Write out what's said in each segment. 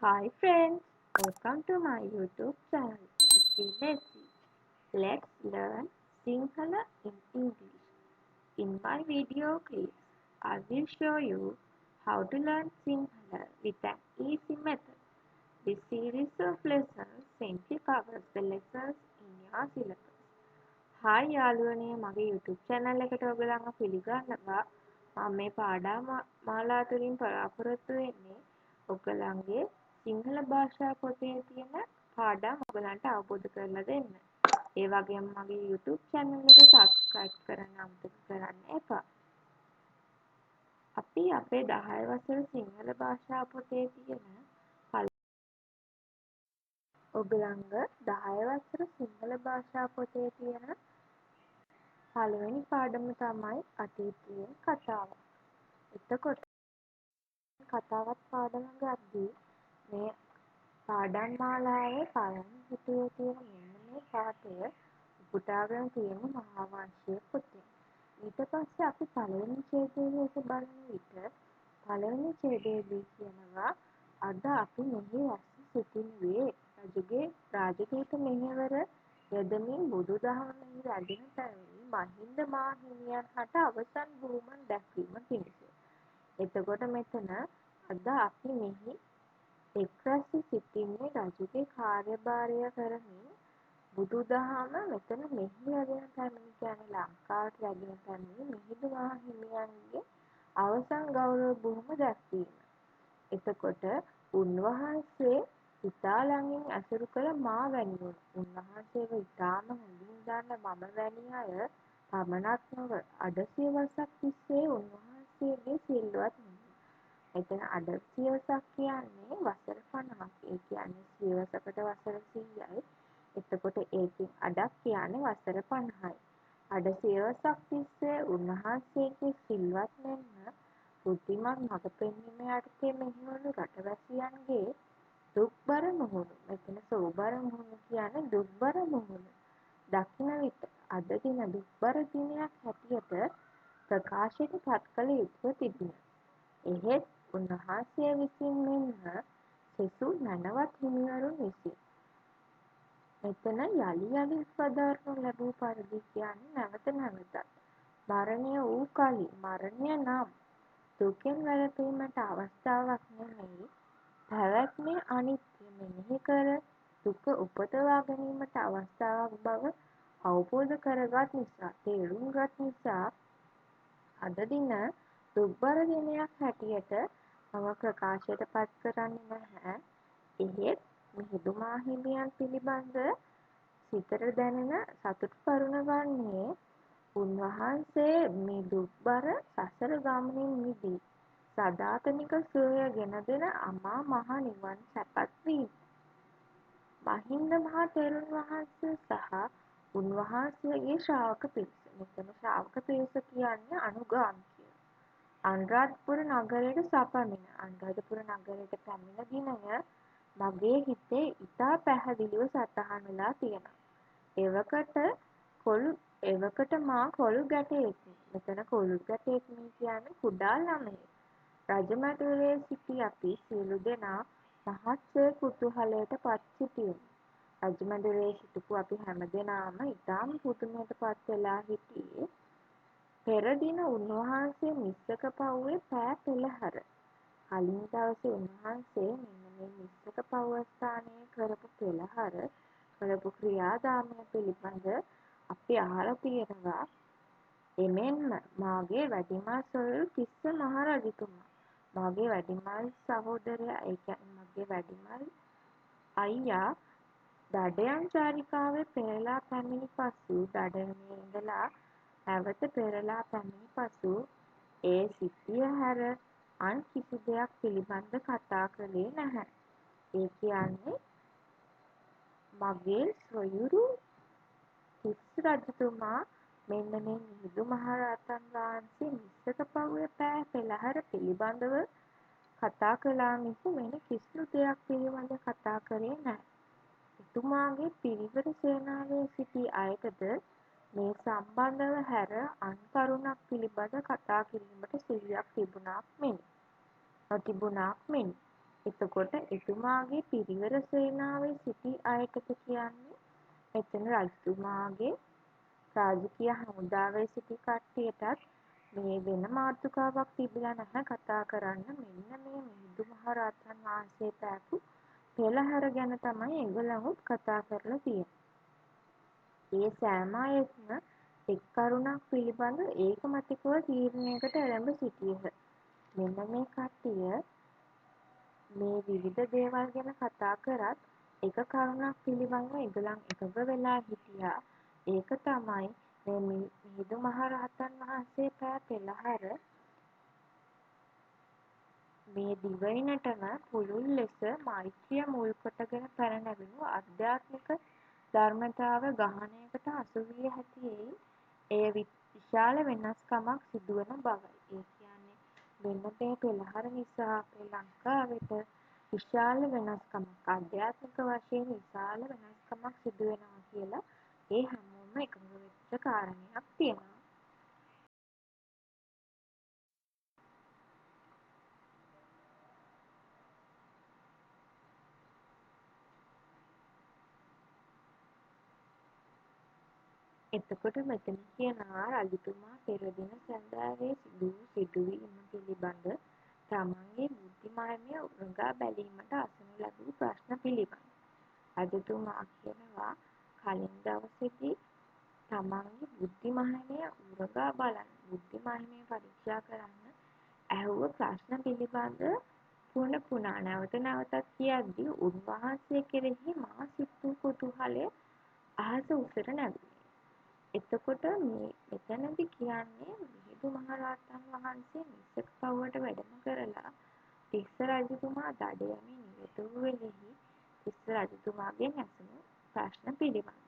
Hi friends, welcome to my YouTube channel Easy Lazy. Let's learn Sinhala in English. In my video clip, I will show you how to learn Sinhala with an easy method. This series of lessons simply covers the lessons in your syllabus. Hi යාළුවනේ මගේ YouTube channel එකට ඔයගලන්ව පිළිගන්නවා. මම මේ පාඩම් මාලා තුලින් බලාපොරොත්තු වෙන්නේ ඔයගලන්ගේ සිංහල භාෂා පොතේ තියෙන පාඩම් ඔයගලන්ට අවබෝධ කරලා දෙන්න. ඒ වගේම මගේ YouTube channel එක subscribe කරන්න අමතක කරන්න එපා. අපි අපේ 10 වසර සිංහල භාෂා පොතේ තියෙන ඔයගලන්ගේ 10 වසර සිංහල භාෂා පොතේ තියෙන පළවෙනි පාඩම තමයි අතීතයේ කතාව. එතකොට කතාවත් පාඩම ගද්දී මේ පාඩම් මාලාවේ පළවෙනි පිටුවේ තියෙන මෙන්න මේ පාඩය උපුටාගෙන තියෙන මහාවංශය පොතේ. ඊට පස්සේ අපි පළවෙනි ඡේදයේ ලෙස බලන විට පළවෙනි ඡේදයේදී කියනවා අද අපි මෙහි රැස් සිටිනුයේ රජුගේ රාජදූත මෙහෙවර යදමින් බුදුදහමෙහි රැඳෙන පැමිණි මහින්ද මාහිමියන් හට අවසන් බුරුමන් දැක්වීම පිණිස. එතකොට මෙතන අද අපි මෙහි එක්රැස් සිටින්නේ රජුගේ කාර්යභාරය කරමින් බුදුදහම මෙතන මෙහි රැඳෙන පැමිණි කියන්නේ ලංකාවට රැඳෙන පැමිණි මිහිඳු මාහිමියන්ගේ අවසන් ගෞරව බුරුම දැක්වීම. එතකොට උන්වහන්සේ ඉතා ළඟින් ඇසුරු කළ මා වැනිවුන් උන්වහන්සේව ඉතාම හොඳින් දන්න මම වැනි අය පමණක් නොව අඩ සියවසක් තිස්සේ උන්වහන්සේගේ සිල්වත් වුණා. එතන අඩ සියවසක් කියන්නේ වසර 50ක්. ඒ කියන්නේ සියවසකට වසර 100යි. එතකොට ඒකෙන් අඩක් කියන්නේ වසර 50යි. අඩ සියවසක් තිස්සේ උන්වහන්සේගේ සිල්වත් මෙන්ම බුද්ධිමත් මඟ පෙන්වීම යටතේ මෙහෙවුණු රටවැසියන්ගේ දුක්බර මුහුණු. මෙතන සෝබර මුහුණු කියන්නේ දුක්බර මුහුණු. දකින විට අද දින දුක්බර දිනයක් හැටියට ප්‍රකාශයට පත් කළ යුතුව තිබිණි. එහෙත් උන්වහන්සේ විසින් මෙන්ම සෙසු නැනවත් හිමිවරුන් විසින් මෙතන යලි යලිත් වදාරනු ලැබූ පරිදි කියන්නේ නැවත නැවතත් මරණය වූ කලි මරණය නම් දුකෙන් වැළපීමට අවස්ථාවක් නෙමෙයි පැවැත්මේ අනිත්‍ය මෙනෙහි කර දුක උපදවා ගැනීමට අවස්ථාවක් බව අවබෝධ කරගත් නිසා තේරුම්ගත් නිසා අද දින දුක්බර දිනයක් හැටියට මම ප්‍රකාශයට පත් කරන්නේ නැහැ. එහෙත් මිහිඳු මාහිමියන් පිළිබඳ සිතට දැනෙන සතුටු කරුණ වන්නේ උන්වහන්සේ මේ දුක්බර සසර ගමනින් මිදී සදාතනික සුවය ගෙන දෙන අමා මහ නිවන් සැපත් වීම. මහින්ද මහ තෙරුන් වහන්සේ සහ උන්වහන්සේගේ ශ්‍රාවක පිරිස. මෙතන ශ්‍රාවක පිරිස කියන්නේ අනුගාමිකයෝ. අනුරාධපුර නගරයට සපමින. අනුරාධපුර නගරයට පැමිණ දිනය මගේ හිතේ ඉතා පැහැදිලිව සටහන් වෙලා තියෙනවා. එවකට මා කොළු ගැටයෙක්මි. මෙතන කොළු ගැටයෙක්මි කියන්නේ කුඩා ළමයෙක්. රජමැදුරේ සිටි අපි සියලු දෙනා මහත් සේ කුතුහලයට පත් සිටියෙමු. රජමැදුරේ සිටපු අපි හැමදෙනාම ඉතාම පුදුමයට පත් වෙලා හිටියේ පෙර දින උන්වහන්සේ මිස්සක පව්වේ පෑ පෙළහැර. කලින් දවසේ උන්වහන්සේ මෙන්න මේ මිස්සක පව්ව ස්ථානයේ කරපු පෙළහැර කරපු ක්‍රියාදාමය පිළිබඳ අපි අහලා තියෙනවා. එමෙන්ම මාගේ වැඩිමල් සොයුරු තිස්ස මහ රජතුමා මාගේ වැඩිමල් සහෝදරයා ඒ කියන්නේ මගේ වැඩිමල් අයියා දඩයම් චාරිකාවේ පෙරලා පැමිණි පසු දඩයමේ ඉඳලා නැවත පෙරලා පැමිණි පසු ඒ සිද්ධිය හැර අන් කිසි දෙයක් පිළිබඳ කතා කළේ නැහැ. ඒ කියන්නේ මගේ සොයුරු තිස්ස රජතුමා මෙන්න මේ මිහිඳු මහරහතන් වහන්සේ මිස්සක පව්වේ පෑ පෙළහැර පිළිබඳව කතා කළා මිස වෙන කිසිදු දෙයක් පිළිබඳ කතා කරේ නැහැ. එතුමාගේ පිරිවර සේනාවේ සිටි අයටද මේ සම්බන්ධව හැර අන් කරුණක් පිළිබඳ කතා කිරීමට සිහියක් නොතිබුණාක් මෙනි. එතකොට එතුමාගේ පිරිවර සේනාවේ සිටි අයටද කියන්නේ මෙතන රජතුමාගේ රාජකීය හමුදාවේ සිටි කට්ටියටත් මේ වෙන මාතෘකාවක් තිබිලා නැහැ කතා කරන්න. මෙන්න මේ මිහිඳු මහරහතන් වහන්සේ පෑපු පෙළහැර ගැන තමයි ඒගොල්ලන්වත් කතා කරලා තියෙන්නේ. ඒ සෑම අයෙක්ම එක් කරුණක් පිළිබඳ ඒකමතිකව තීරණයකට එළඹ සිටියහ. මෙන්න මේ කට්ටිය මේ විවිධ දේවල් ගැන කතා කරත් එක කරුණක් පිළිබඳව ඒගොල්ලන් එකඟ වෙලා හිටියා. ඒක තමයි මේ මිහිඳු මහරහතන් වහන්සේ පෑ පෙළහැර මේ දිවයිනටම පුළුල් ලෙස මෛත්‍රිය මුල් කොටගෙන පැන නැගුණු ආධ්‍යාත්මික ධර්මතාව ගහණයකට හසු විය හැකියි. එය විශාල වෙනස්කමක් සිදුවන බවයි. ඒ කියන්නේ මෙන්න මේ පෙළහර නිසා අපේ ලංකාවට විශාල වෙනස්කමක් ආධ්‍යාත්මික වශයෙන් විශාල වෙනස්කමක් සිදු වෙනවා කියලා ඒ හැමෝම එකඟ වෙච්ච කාරණයක් තියෙනවා. එතකොට මෙතන කියනවා රජතුමා පෙර දින සැන්දෑවේ සිදු වූ සිදුවීම පිළිබඳ තමන්ගේ බුද්ධි මහිමය උරගා බැලීමට අසනු ලැබූ ප්‍රශ්න පිළිබඳ. රජතුමා කියනවා කලින් දවසේදී තමන්ගේ බුද්ධි මහිමය උරගා බලන්න, බුද්ධි මහිමය පරීක්ෂා කරන්න ඇහුව ප්‍රශ්න පිළිබඳ පුන පුනා නැවත නැවතත් කියද්දී උන්වහන්සේ කෙරෙහි මා සිත් වූ කුතුහලය අහස උසට නැගුණේ. එතකොට මෙතනදි කියන්නේ මිහිඳු මහරහතන් වහන්සේ නිස්සක පව්වට වැඩම කරලා තිස්ස රජතුමා දඩයමේ නිරත වූ වෙලෙහි තිස්ස රජතුමාගෙන් ඇසුණු ප්‍රශ්න පිළිබඳ.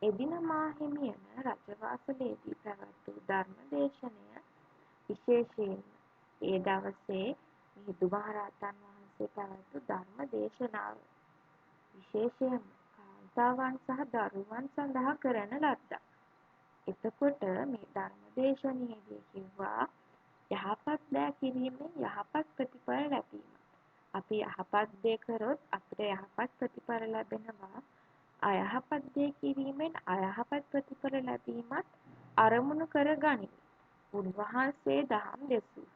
එදින මාහිමියන රජවාසලේදී පැවැත් වූ ධර්ම දේශනය විශේෂයෙන්ම ඒ දවසේ මිහිඳු මහරහතන් වහන්සේ පැවැත් වූ ධර්ම දේශනාව විශේෂයෙන්ම කාන්තාවන් සහ දරුවන් සඳහා කරන ලද්දක්. එතකොට මේ ධර්මදේශනයේදී කිව්වා යහපත් දෑ කිරීමෙන් යහපත් ප්‍රතිඵල ලැබීම. අපි යහපත් දේ කරොත් අපිට යහපත් ප්‍රතිඵල ලැබෙනවා. අයහපත් දේ කිරීමෙන් අයහපත් ප්‍රතිඵල ලැබීමත් අරමුණු කරගනිමින් උන්වහන්සේ දහම් දෙසූහ.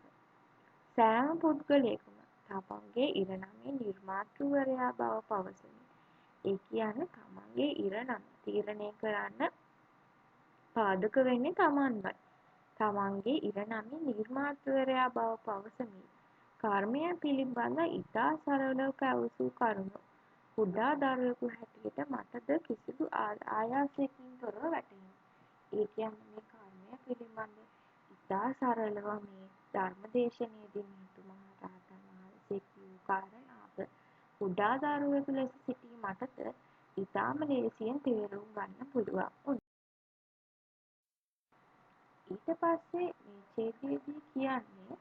සෑම පුද්ගලයෙකුම තමන්ගේ ඉරණමේ නිර්මාතෘවරයා බව පවසමින් ඒ කියන්නේ තමන්ගේ ඉරණම තීරණය කරන්න පාදක වෙන්නේ තමන්මයි. තමන්ගේ ඉරණමේ නිර්මාතෘවරයා බව පවසමින් කර්මය පිළිබඳ ඉතා සරලව පැවසූ කරුණු කුඩා දරුවෙකු හැටියට මටද කිසිදු ආයාසයකින් තොරව වැටහිණි. ඒ කියන්නේ මේ කර්මය පිළිබඳ ඉතා සරලව මේ ධර්මදේශනයේදී මිහිඳු මහරහතන් වහන්සේ කියූ කාරණාව කුඩා දරුවෙකු ලෙස සිටි මටද ඉතාම ලේසියෙන් තේරුම් ගන්න පුළුවන් වුණා. ඊට පස්සේ මේ ඡේදයේදී කියන්නේ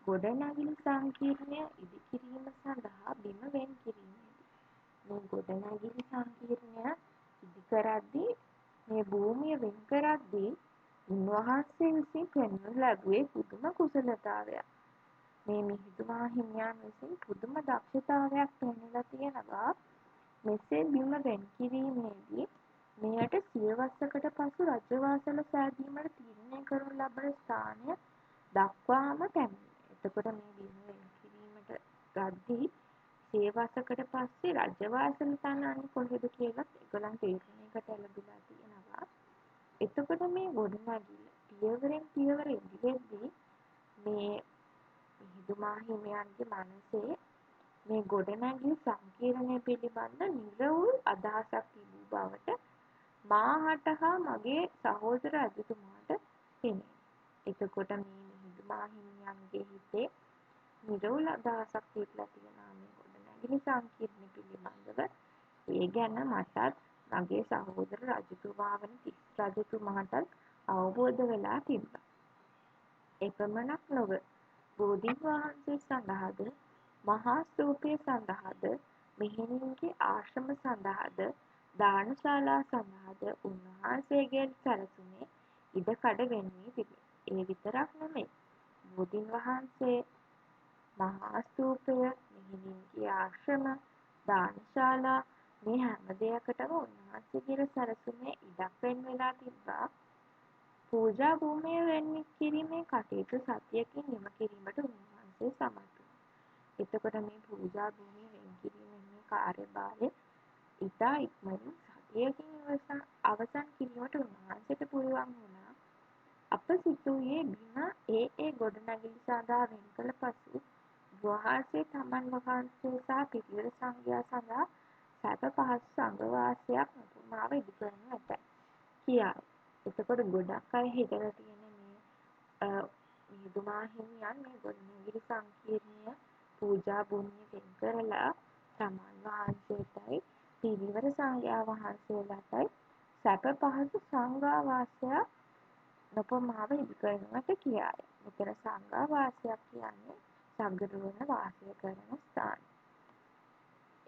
ගොඩනැගිලි සංකීර්ණය ඉදිකිරීම සඳහා බිම වෙන් කිරීමේදී. මේ ගොඩනැගිලි සංකීර්ණය ඉදි කරද්දී මේ භූමිය වෙන් කරද්දී උන්වහන්සේ විසින් පෙන්වනු ලැබුවේ පුදුම කුසලතාවයක්. මේ මිහිඳු මාහිමියන් විසින් පුදුම දක්ෂතාවයක් පෙන්වලා තියෙනවා. මෙසේ බිම වෙන් කිරීමේදී මෙයට සියවසකට පසු රජවාසල සෑදීමට තීරණය කරනු ලබන ස්ථානය දක්වාම පැමිණේ. එතකොට මේ බිම වෙන් කිරීමට ගද්දී සියවසකට පස්සේ රජවාසල තනන්නේ කොහෙද කියලා ඒගොල්ලන් තීරණයකට එළඹිලා තියෙනවා. එතකොට මේ ගොඩනැගිල්ල පියවරෙන් පියවර ඉදිරියේදී මේ මිහිඳු මාහිමියන්ගේ මනසේ මේ ගොඩනැගිලි සංකීර්ණය පිළිබඳ නිර්වෘල් අදහසක් තිබූ බවට මාහට හා මගේ සහෝදර රජතුමාට පෙනේ. එතකොට මේ මිහිඳු මාහිමියන්ගේ හිතේ නිර්වෘල් අදහසක් තිබිලා තියෙනවා මේ ගොඩනැගිලි සංකීර්ණය පිළිබඳව. ඒ ගැන මටත් මගේ සහෝදර රජතුමා වන තිස්ස රජතුමාටත් අවබෝධ වෙලා තිබ්බා. එපමණක් නොව බෝධීන් වහන්සේ සඳහාද මහා ස්තූපය සඳහාද මෙහෙණින්ගේ ආශ්‍රම සඳහාද දානශාලා සඳහාද උන්වහන්සේගේ සැලසුමේ ඉඩකඩ වෙන්නේ තිබේ. ඒ විතරක් නෙමෙයි. බෝධීන් වහන්සේ මහා ස්තූපය මෙහෙණින්ගේ ආශ්‍රම, දානශාලා මේ හැම දෙයකටම උන්වහන්සේගේ සැලසුමේ ඉඩක් වෙන් වෙලා තිබ්බා. පූජා භූමිය වෙන් කිරීමේ කටයුතු සතියකින් නිම කිරීමට උන්වහන්සේ සමත් වුණා. එතකොට මේ පූජා භූමිය වෙන් කිරීමේ මේ කාර්යභාරය ඉතා ඉක්මනින් සතියකින් අවසන් කිරීමට උන්වහන්සේට පුළුවන් වුණා. අප සිතුයේ බිම ඒ ගොඩනැගිලි සඳහා වෙන් කළ පසු වහන්සේ තමන් වහන්සේ සහ පිරිවර සංඝයා සඳහා සැප පහසු සංඝවාසයක් උපමාව ඉදි කරනු ඇතැයි කියායි. එතකොට ගොඩක් අය හිතලා තියෙන මේ මිහිඳු මාහිමියන් මේ ගොඩනැගිලි සංකීර්ණය පූජා භූමිය වෙන් කරලා තමන් වහන්සේටයි පිරිවර සංඝයා වහන්සේලාටයි සැප පහසු සංඝාවාසයක් උපමාව ඉදි කරනවට කියාය. මෙතන සංඝාවාසයක් කියන්නේ සංඝරුවන වාසය කරන ස්ථාන.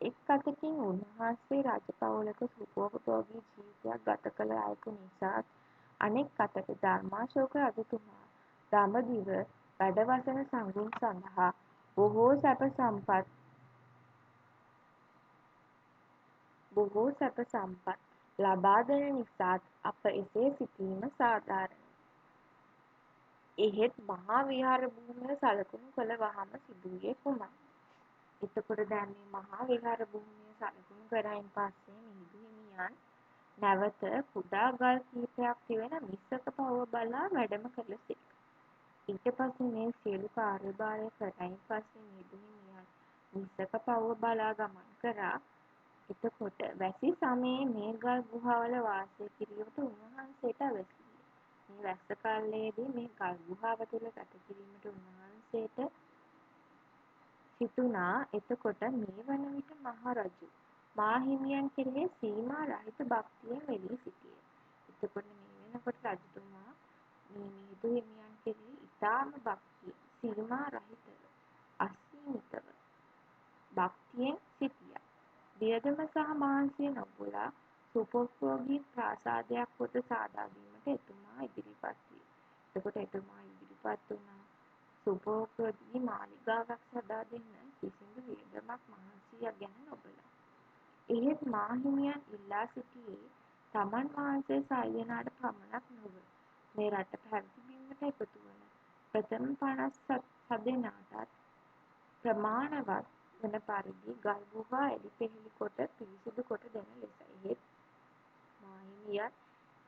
එක් අතකින් උන්වහන්සේ රජපෞලක සුඛෝපභෝගී ජීවිතයක් ගත කළ අයෙකු නිසා අනෙක් අතට ධර්මාශෝක රජතුමා දඹදිව වැඩවසන සංඝුන් සඳහා බොහෝ සැප සම්පත් ලබා දෙන නිසාත් අප එසේ සිතීම සාධාරණයි. එහෙත් මහා විහාර භූමිය සලකුණු කළ වහම සිදුවූයේ කුමක්ද? එතකොට දැන් මේ මහා විහාර භූමිය සලකුණු කරයින් පස්සේ මිහිඳු හිමියන් නැවත කුඩා ගල් කිහිපයක් තිබෙන මිස්සක පවුව බලා වැඩම කළසේක. ඊට පස්සේ මේ සියලු කාර්යභාරය කරයින් පස්සේ මිහිඳු හිමියන් මිස්සක පවුව බලා ගමන් කරා. එතකොට වැසි සමයේ මේ ගල් ගුහාවල වාසය කිරීමට උන්වහන්සේට අවැසි විය. මේ වැස්ස කාලයේදී මේ ගල් ගුහාව තුළ ගත කිරීමට උන්වහන්සේට සිතුණා. එතකොට මේ වන විට මහරජු මාහිමියන් කෙරෙහි සීමා රහිත භක්තියෙන් වෙලී සිටියේ. එතකොට මේ වෙනකොට රජතුමා මේ මිහිඳු හිමියන් කෙරෙහි ඉතාම භක්තිය සීමා රහිතව අසීමිතව භක්තියෙන් සිටියා. වියදම සහ මහන්සිය නොබලා සුඛෝපභෝගී ප්‍රාසාදයක් පොත සාදා දීමට එතුමා ඉදිරිපත් විය. එතකොට එතුමා ඉදිරිපත් වුණා සුඛෝපභෝගී මාලිගාවක් සදා දෙන්න කිසිදු වියදමක් මහන්සියක් ගැන නොබලා. එහෙත් මාහිමියන් ඉල්ලා සිටියේ තමන් වහන්සේ සයදෙනාට පමණක් නොව මේ රට පැවැති බිමට එකතු වන ප්‍රථම 50 සදෙනාටත් ප්‍රමාණවත් වන පරිදි ගල් ගුහා එළිපෙහෙළි කොට පිරිසිදු කොට දෙන ලෙසයි. එහෙත් මාහිමියන්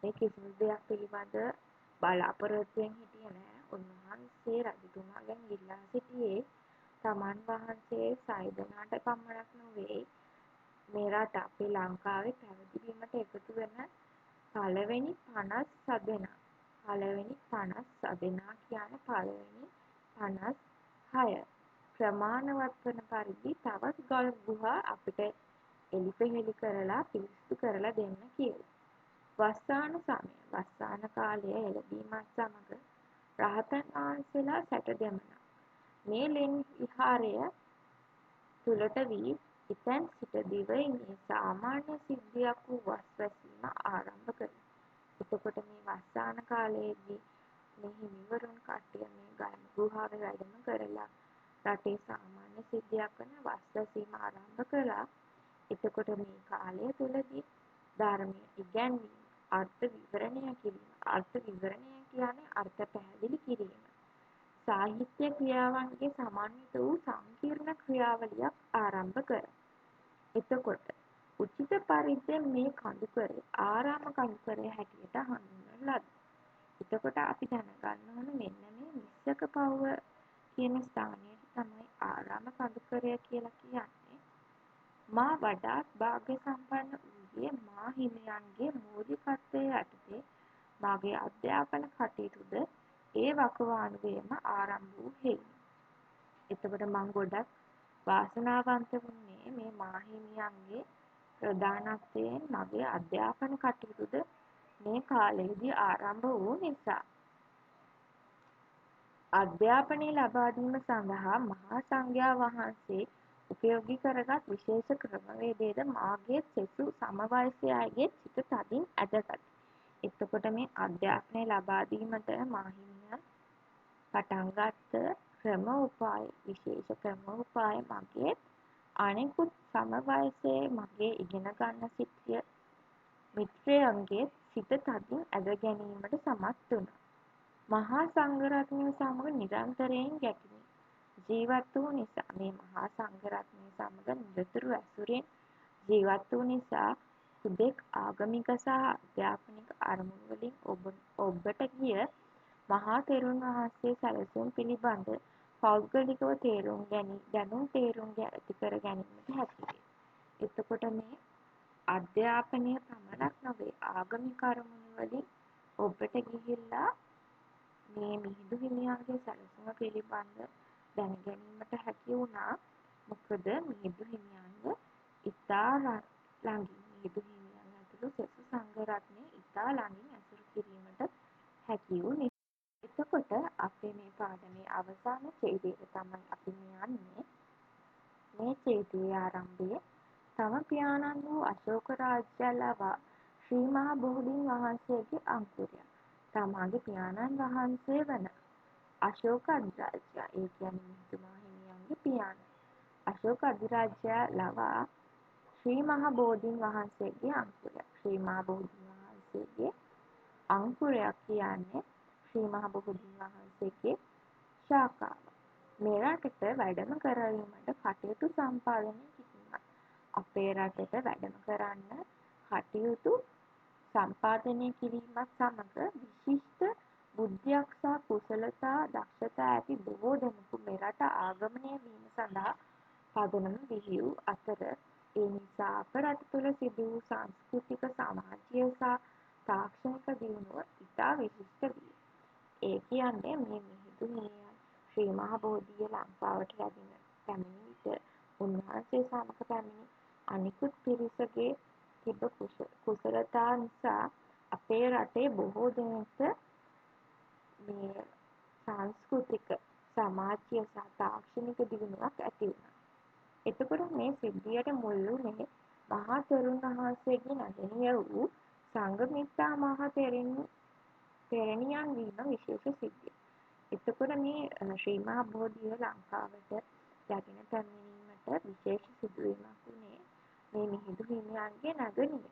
මේ කිසිදු දෙයක් පිළිබඳ බලාපොරොත්තුවෙන් හිටියේ නැහැ. උන්වහන්සේ රජතුමාගෙන් ඉල්ලා සිටියේ තමන් වහන්සේ සයදෙනාට පමණක් නොවේ මේ රට අපේ ලංකාවේ පැවැති බිමට එකතු වෙන පළවෙනි 50 සදෙනා. පළවෙනි 50 සදෙනා කියන්නේ පළවෙනි 56 ප්‍රමාණවත් වන පරිදි තවත් ගල් ගුහා අපිට එළිපෙහෙළි කරලා පිරිසිදු කරලා දෙන්න කියලා. වස්සාන සමය වස්සාන කාලය එළඹීමත් සමග රහතන් වහන්සේලා 60 දෙනෙක් මේ ලෙන් විහාරය තුළට වී එතැන් සිට දිවයිනේ සාමාන්‍ය සිද්ධියක් වූ වස් වැසීම ආරම්භ කළා. එතකොට මේ වස්සාන කාලයේදී මේ හිමිවරුන් කට්ටිය මේ ගල් ගුහාවේ වැඩම කරලා රටේ සාමාන්‍ය සිද්ධියක් වන වස් වැසීම ආරම්භ කළා. එතකොට මේ කාලය තුළදී ධර්මයේ ඉගැන්වීම අර්ථ විවරණය කිරීම. අර්ථ විවරණය කියන්නේ අර්ථ පැහැදිලි කිරීම. සාහිත්‍ය ක්‍රියාවන්ගේ සමන්විත වූ සංකීර්ණ ක්‍රියාවලියක් ආරම්භ කරා. එතකොට උචිත පරිද්දෙන් මේ කඳුකරේ ආරාම කඳුකරේ හැටියට හඳුන්වන ලද. එතකොට අපි දැනගන්න ඕන මෙන්න මේ මිස්සක පවුව කියන ස්ථානයට තමයි ආරාම කඳුකරය කියලා කියන්නේ. මා වඩාත් භාග්‍ය සම්පන්න වූයේ මා හිමියන්ගේ මූලිකත්වයේ යටතේ මාගේ අධ්‍යාපන කටයුතුද ඒ වකවානුවේම ආරම්භ වූ හේයිනි. එතකොට මම ගොඩක් වාසනාවන්ත වුණේ මේ මාහිමියන්ගේ ප්‍රධානත්වයෙන් මගේ අධ්‍යාපන කටයුතුද මේ කාලයේදී ආරම්භ වූ නිසා. අධ්‍යාපනය ලබා දීම සඳහා මහා සංඝයා වහන්සේ උපයෝගී කරගත් විශේෂ ක්‍රමවේදයද මාගේත් සෙසු සමවයසී අයගේත් සිත තදින් ඇදගත්. එතකොට මේ අධ්‍යාපනය ලබා දීමට මාහිමියන් පටන් ගත්ත ක්‍රම උපාය විශේෂ ක්‍රම උපාය මගේත් අනෙකුත් සම වයසේ මගේ ඉගෙන ගන්න සිටිය මිත්‍රයන්ගේ සිත තදින් ඇද ගැනීමට සමත් වුණා. මහා සංඝරත්නය සමග නිරන්තරයෙන් ගැටුණි. ජීවත් වූ නිසා මේ මහා සංඝරත්නය සමග නිරතුරු ඇසුරෙන් ජීවත් වූ නිසා හුදෙක් ආගමික සහ අධ්‍යාපනික අරමුණු වලින් ඔබට ගිය මහා තෙරුන් වහන්සේ සැලසුම් පිළිබඳ පෞද්ගලිකව දැනුම් තේරුම් ඇති කර ගැනීමට හැකිවේ. එතකොට මේ අධ්‍යාපනය පමණක් නොවේ ආගමික අරමුණු වලින් ඔබට ගිහිල්ලා මේ මිහිඳු හිමියන්ගේ සැලසුම පිළිබඳ දැන ගැනීමට හැකි වුණා. මොකද මිහිඳු හිමියන්ව ඉතා ළඟින් මිහිඳු හිමියන් ඇතුළු සෙසු සංඝ රත්නය ඉතා ළඟින් ඇසුරු කිරීමට හැකි වූ නිසා. එතකොට අපේ මේ පාඩමේ අවසාන ඡේදයට තමයි අපි යන්නේ. මේ ඡේදයේ ආරම්භයේ තම පියාණන් වූ අශෝක රාජ්‍ය ලවා ශ්‍රී මහා බෝධීන් වහන්සේගේ අංකුරය තමාගේ පියාණන් වහන්සේ වන අශෝක අධිරාජයා ඒ කියන්නේ මිහිඳු මාහිමියන්ගේ පියාණන් අශෝක අධිරාජයා ලවා ශ්‍රී මහා බෝධීන් වහන්සේගේ අංකුරය. ශ්‍රී මහා බෝධීන් වහන්සේගේ අංකුරයක් කියන්නේ ශ්‍රී මහා බෝධීන් වහන්සේගේ ශාඛාව. මෙරටට වැඩම කරවීමට කටයුතු සම්පාදනය කිරීමයි. අපේ රටට වැඩම කරන්න කටයුතු සම්පාදනය කිරීමත් සමග විශිෂ්ට බුද්ධියක් සහ කුසලතා දක්ෂතා ඇති බොහෝ දෙනෙකු මෙරට ආගමනය වීම සඳහා පදනම විහි වූ අතර ඒ නිසා අප රට තුළ සිදු වූ සංස්කෘතික සමාජීය සහ තාක්ෂණික දියුණුව ඉතා විශිෂ්ට විය. ඒ කියන්නේ මේ මිහිඳු හිමියන් ශ්‍රී මහා බෝධිය ලංකාවට පැමිණි විට උන්වහන්සේ සමග පැමිණි අනිකුත් පිරිසගේ තිබ කුසලතා නිසා අපේ රටේ බොහෝ දෙනෙක්ට මේ සංස්කෘතික සමාජීය සහ තාක්ෂණික දියුණුවක් ඇති වුණා. එතකොට මේ සිද්ධියට මුල් වුණේ මහා තෙරුන් වහන්සේගේ නැගණිය වූ සංඝමිත්තා මහා තෙරණියන් වීම විශේෂ සිද්ධියක්. එතකොට මේ ශ්‍රී මහා බෝධිය ලංකාවට රැගෙන පැමිණීමට විශේෂ සිදුවීමක් වුණේ මේ මිහිඳු හිමියන්ගේ නැගණිය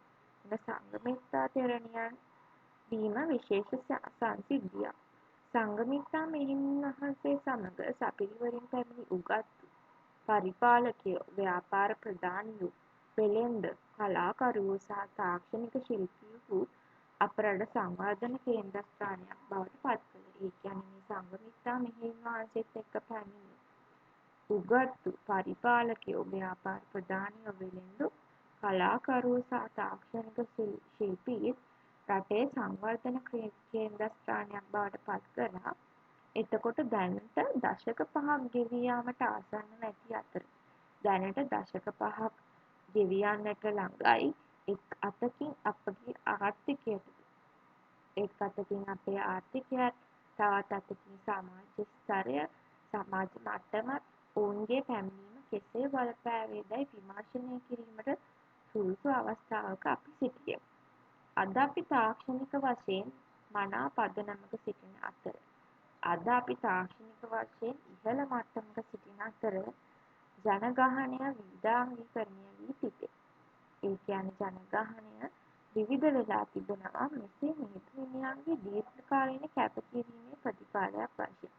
එන සංඝමිත්තා තෙරණියන් වීම විශේෂ සංසිද්ධියක්. සංඝමිත්තා මෙහෙණින් වහන්සේ සමග සපිරිවරින් පැමිණි උගත් පරිපාලකයෝ, ව්‍යාපාර ප්‍රධානියෝ, වෙළෙන්ද, කලාකරුවෝ සහ තාක්ෂණික ශිල්පීහු අප රට සංවර්ධන කේන්ද්‍රස්ථානයක් බවට පත් කළේ. ඒ කියන්නේ මේ සංඝමිත්තා මෙහෙණින් වහන්සේත් එක්ක පැමිණි උගත්තු පරිපාලකයෝ, ව්‍යාපාර ප්‍රධානියෝ, වෙළෙන්දු, කලාකරුවෝ සහ තාක්ෂණික ශිල්පීන් රටේ සංවර්ධන කේන්ද්‍රස්ථානයක් බවට පත් කළා. එතකොට දැනට දශක 5ක් ගෙවී යාමට ආසන්න නැති අතර දැනට දශක 5ක් ගෙවී යන්නට ළඟයි. එක් අතකින් අපගේ ආර්ථිකයට එක් අතකින් අපේ ආර්ථිකයත් තවත් අතකින් සමාජ ස්තරය සමාජ මට්ටමත් ඔවුන්ගේ පැමිණීම කෙසේ බලපෑවේදැයි විමර්ශනය කිරීමට සුදුසු අවස්ථාවක අපි සිටියෙමු. අද අපි තාක්ෂණික වශයෙන් මනා පදනමක සිටින අතර ඉහළ මට්ටමක සිටින අතර ජනගහනය විවිධාංගීකරණය වී තිබේ. ඒ කියන්නේ ජනගහනය විවිධ වෙලා තිබෙනවා. මෙසේ මිහිඳු හිමියන්ගේ දීර්ඝකාලීන කැපකිරීමේ ප්‍රතිඵලයක් වශයෙන්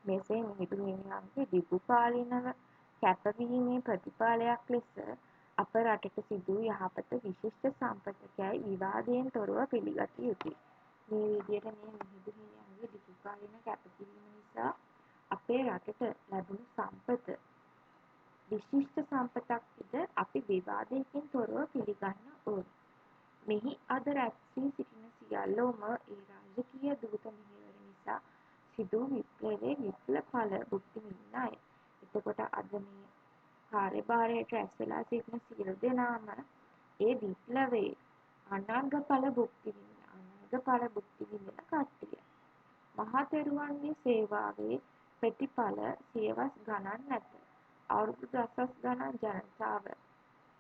මෙසේ මිහිඳු හිමියන්ගේ දිගුකාලීනව කැපවීමේ ප්‍රතිඵලයක් ලෙස අප රටට සිදු යහපත විශිෂ්ට සම්පතකැයි විවාදයෙන් තොරව පිළිගත යුතුයි. මේ විදිහට මේ මිහිඳු හිමියන්ගේ දිගුකාලීන කැපකිරීම නිසා අපේ රටට ලැබුණු සම්පත විශිෂ්ට සම්පතක් විද අපි විවාදයකින් තොරව පිළිගන්න ඕනේ. මෙහි අද රැස්වී සිටින සියල්ලෝම ඒ රාජකීය දූත මෙහෙවර නිසා සිදු විප්ලවයේ විපුල ඵල භුක්ති විඳින අය. එතකොට අද මේ කාර්යභාරයට රැස් වෙලා සිටින සියලු දෙනාම ඒ විප්ලවයේ අනර්ඝ ඵල භුක්ති විඳින කට්ටිය. මහා තෙරුවන්ගේ සේවාවේ ප්‍රතිඵල සියවස් ගණන් නැත. අවුරුදු දසස් ගණන් ජනතාව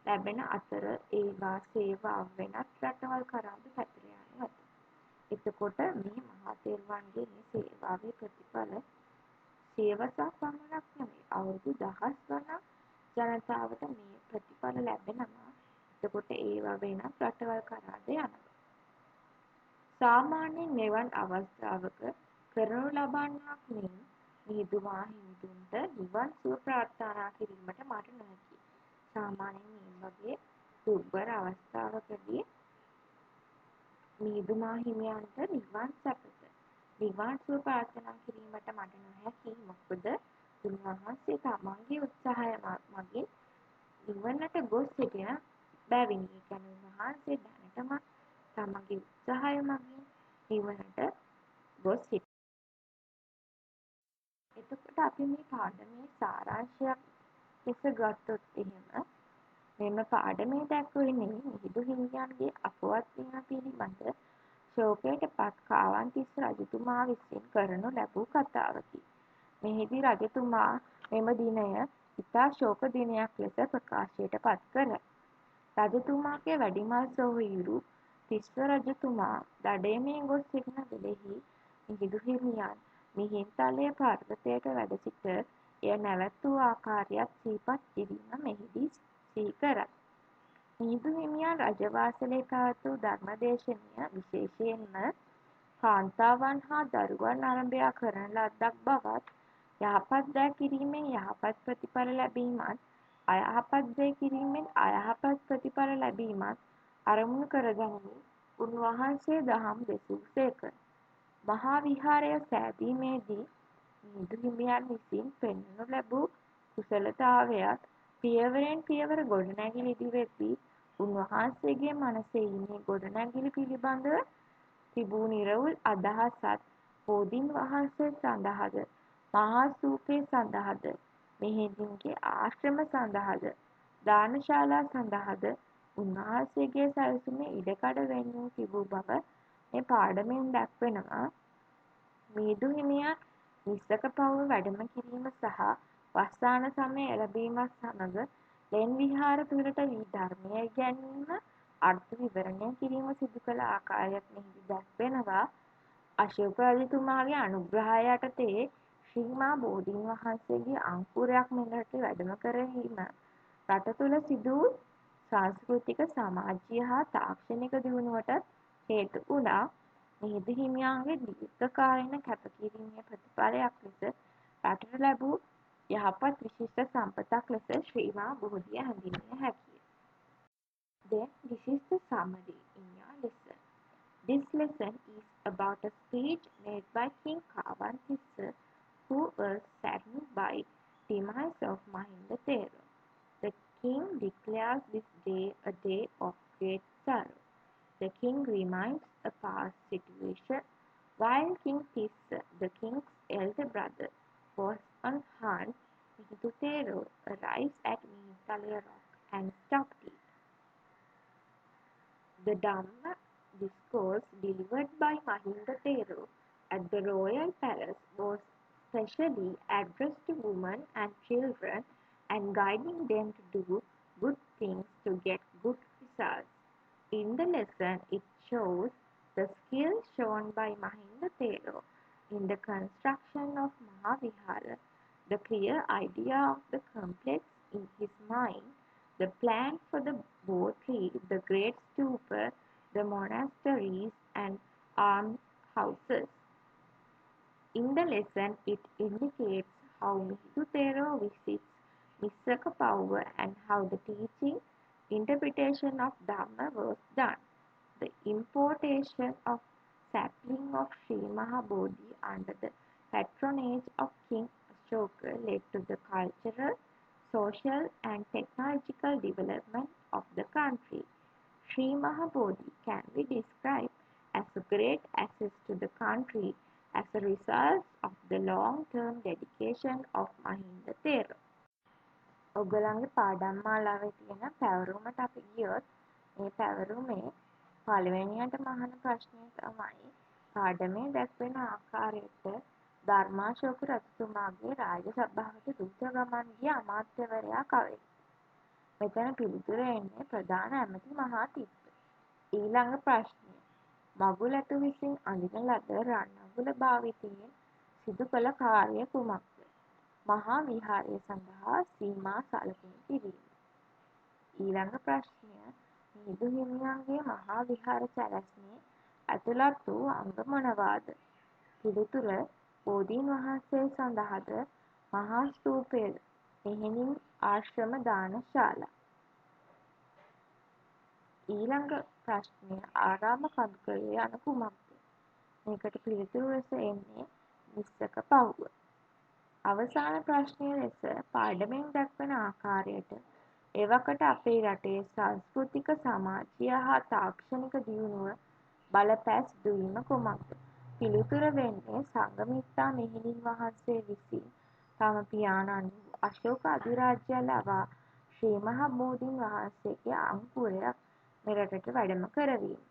ලැබෙන අතර ඒවා සේවාව වෙනත් රටවල් කරාද පැතිර යනු ඇත. එතකොට මේ මහා තෙරුවන්ගේ මේ සේවාවේ ප්‍රතිඵල සියවසක් පමණක් නෙවෙයි අවුරුදු දහස් ගණන් ජනතාවට මේ ප්‍රතිඵල ලැබෙනවා. එතකොට ඒවා වෙනත් රටවල් කරාද යනවා. සාමාන්‍යයෙන් මෙවන් අවස්ථාවක කරනු ලබන්නාක් මෙන් මිහිඳු මාහිමිදුන්ට නිවන් සුව ප්‍රාර්ථනා කිරීමට මට නොහැකිය. සාමාන්‍යයෙන් මේ වගේ දුර්බර අවස්ථාවකදී මිහිඳු මාහිමියන්ට නිවන් සැපත නිවන් සුව ප්‍රාර්ථනා කිරීමට මට නොහැකි. මොකද උන්වහන්සේ තමන්ගේ උත්සාහය මගින් නිවනට ගොස් සිටින බැවිනි. ඒ කියන්නේ උන්වහන්සේ දැනටම තමන්ගේ උත්සාහය මගින් නිවනට ගොස් සිටින. එතකොට අපි මේ පාඩමේ සාරාංශයක් ලෙස ගත්තොත් එහෙම මෙම පාඩමේ දැක්වෙන්නේ මිහිඳු හිමියන්ගේ අපවත් වීම පිළිබඳ ශෝකයට පත් කාවන්තිස්ස රජතුමා විසින් කරනු ලැබූ කතාවකි. මෙහිදී රජතුමා මෙම දිනය ඉතා ශෝක දිනයක් ලෙස ප්‍රකාශයට පත් කරයි. රජතුමාගේ වැඩිමල් සොහොයුරු තිස්ස රජතුමා දඩයමේ ගොස් සිටින වෙලෙහි මිහිඳු හිමියන් මිහින්තලය පර්වතයට වැඩ සිට එය නැවැත්වූ ආකාරයත් සිහිපත් කිරීම මෙහිදී සිහි කරයි. මිහිඳු හිමියන් රජවාසලේ පැවැත් වූ ධර්මදේශනය විශේෂයෙන්ම කාන්තාවන් හා දරුවන් අරභයා කරන ලද්දක් බවත්, යහපත් දෑ කිරීමෙන් යහපත් ප්‍රතිඵල ලැබීමත්, අයහපත් දේ කිරීමෙන් අයහපත් ප්‍රතිඵල ලැබීමත් අරමුණු කරගනිමින් උන්වහන්සේ දහම් දෙසූ සේක. මහා විහාරය සෑදීමේදී මිහිඳු හිමියන් විසින් පෙන්වනු ලැබූ කුසලතාවයත් පියවරෙන් පියවර ගොඩනැගිලි ඉදිවෙද්දී උන්වහන්සේගේ මනසේ මේ ගොඩනැගිලි පිළිබඳව තිබූ නිරවුල් අදහසත් බෝධීන් වහන්සේ සඳහාද, මහා ස්තූපය සඳහාද, මිහිඳුන්ගේ ආශ්‍රම සඳහාද, දානශාලා සඳහාද උන්වහන්සේගේ සැලසුමේ ඉඩකඩ වෙන් වී තිබූ බව මේ පාඩමෙන් දැක්වෙනවා. මිහිඳු හිමියන් නිස්සක පවුව වැඩම කිරීම සහ වස්සාන සමය එළඹීමත් සමග ලෙන් විහාර තුළට වී ධර්මය ඉගැන්වීම අර්ථ විවරණය කිරීම සිදු කළ ආකාරයක් මෙහිදී දැක්වෙනවා. අශෝක රජතුමාගේ අනුග්‍රහය යටතේ ශ්‍රී මා බෝධීන් වහන්සේගේ අංකුරයක් මෙරට වැඩම කරවීම රට තුළ සිදු වූ සංස්කෘතික, සමාජීය හා තාක්ෂණික දියුණුවට හේතු වුණා. මිහිඳු හිමියන්ගේ දීර්ඝකාලීන කැපකිරීමේ ප්‍රතිඵලයක් ලෙස රටට ලැබූ යහපත් විශිෂ්ට සම්පතක් ලෙස ශ්‍රී මා බෝධිය හැඳින්විය හැකිය. Then this is the summary in your lesson. This lesson is about a speech made by King Kawantissa, who was saddened by demise of Mahinda Thera. The king declares this day a day of great sorrow. The king reminds a past situation while King Tissa, the king's elder brother, was on hunt. Mihindu Thero arrives at Mihintale rock and stopped it. The Dhamma discourse delivered by Mahinda Thero at the royal palace was specially addressed to women and children and guiding them to do good things to get good results. In the lesson, it shows the skill shown by Mahinda Thero in the construction of Mahavihara, the clear idea of the complex in his mind, the plan for the Bo tree, the great stupa, the monasteries and almshouses. In the lesson, it indicates how Mihindu Thero visits Nissaka Pauva and how the teaching interpretation of Dhamma was done. The importation of sapling of Sri Mahabodhi under the patronage of King Ashoka led to the cultural, social and technological development of the country. Sri Mahabodhi can be described as a great asset to the country as a result of the long-term dedication of Mahinda Thero. ඔගලන්ගේ පාඩම් මාලාවේ තියෙන පැවරුමට අපි ගියොත් මේ පැවරුමේ පළවෙනියට මහන ප්‍රශ්නය තමයි පාඩමේ දැක්වෙන ආකාරයට ධර්මාශෝක රජතුමාගේ රාජසභාවට දූත ගමන් ගිය අමාත්‍යවරයා කවේද? මෙතන පිළිතුර එන්නේ ප්‍රධාන ඇමති මහා තිස්ස. ඊළඟ ප්‍රශ්නය මගුලැතු විසින් අඳින ලද රන් අඟුල භාවිතයෙන් සිදු කළ කාර්ය කුමක්ද? මහා විහාරය සඳහා සීමා සලකුණු කිරීම. ඊළඟ ප්‍රශ්නය මිහිඳු හිමියන්ගේ මහා විහාර සැලැස්මේ ඇතුළත් වූ අංග මොනවාද? පිළිතුර බෝධීන් වහන්සේ සඳහාද මහා ස්තූපයද මෙහෙණින් ආශ්‍රම දානශාලා. ඊළඟ ප්‍රශ්නය ආරාම කඳුකරය යනු කුමක්ද? මේකට පිළිතුරු ලෙස එන්නේ නිස්සක පව්ව. අවසාන ප්‍රශ්නය ලෙස පාඩමෙන් දක්වන ආකාරයට එවකට අපේ රටේ සංස්කෘතික සමාජීය හා තාක්ෂණික දියුණුව බලපෑ සිදුවීම කුමක්ද? පිළිතුර වෙන්නේ සංඝමිත්තා මෙහෙණින් වහන්සේ විසින් තම පියාණන් වූ අශෝක අධිරාජ්‍යය ලවා ශ්‍රී මහා බෝධීන් වහන්සේගේ අංකුරයක් මෙරටට වැඩම කරවීම.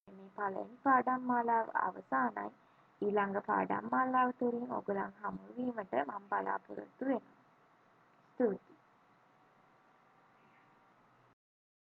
මේ පළවෙනි පාඩම් මාලාව අවසానයි. ඊළඟ පාඩම් මාලාව තුළින් ඔයගොල්ලන් හමු වීමට මම බලාපොරොත්තු වෙනවා. ස්තුතියි.